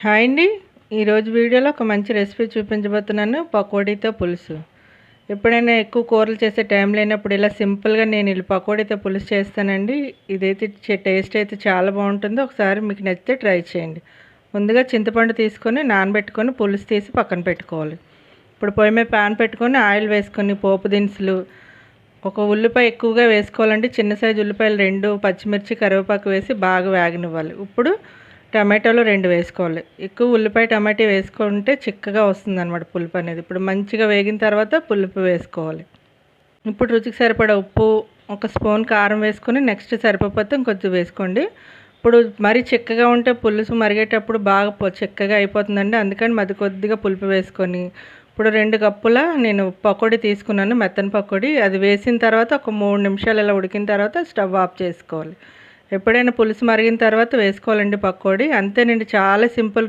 Hi అండి. ఈరోజు వీడియోలో ఒక మంచి రెసిపీ చూపించబోతున్నాను. పకోడీతో పులుసు. ఎప్పుడైనా ఎక్కువ కూరలు చేసే టైం లేనప్పుడు ఇలా సింపుల్గా నేను ఇలా పకోడీతో పులుసు చేస్తానండి. ఇదైతే టేస్ట్ అయితే చాలా బాగుంటుంది. ఒకసారి మీకు నచ్చితే ట్రై చేయండి. ముందుగా చింతపండు తీసుకొని నానబెట్టుకొని పులుసు తీసి పక్కన పెట్టుకోవాలి. ఇప్పుడు పొయ్యి మీద ప్యాన్ పెట్టుకొని ఆయిల్ వేసుకొని పోపు దినుసులు, ఒక ఉల్లిపాయ ఎక్కువగా వేసుకోవాలండి. చిన్న సైజు ఉల్లిపాయలు 2, పచ్చిమిర్చి, కరివేపాకు వేసి బాగా వేగనివ్వాలి. ఇప్పుడు టమాటాలు 2 వేసుకోవాలి. ఎక్కువ ఉల్లిపాయ టమాటా వేసుకుంటే చిక్కగా వస్తుందన్నమాట పులుపు అనేది. ఇప్పుడు మంచిగా వేగిన తర్వాత పులుపు వేసుకోవాలి. ఇప్పుడు రుచికి సరిపడా ఉప్పు, ఒక స్పూన్ కారం వేసుకొని నెక్స్ట్ సరిపోతే ఇంకొంచెం వేసుకోండి. ఇప్పుడు మరీ చిక్కగా ఉంటే పులుసు మరిగేటప్పుడు బాగా చిక్కగా అయిపోతుందండి. అందుకని మధ్య కొద్దిగా పులుపు వేసుకొని ఇప్పుడు 2 కప్పుల నేను పకోడీ తీసుకున్నాను, మెత్తని పకోడీ. అది వేసిన తర్వాత ఒక 3 నిమిషాలు ఇలా ఉడికిన తర్వాత స్టవ్ ఆఫ్ చేసుకోవాలి. ఎప్పుడైనా పులుసు మరిగిన తర్వాత వేసుకోవాలండి పకోడీ. అంతేనండి, చాలా సింపుల్.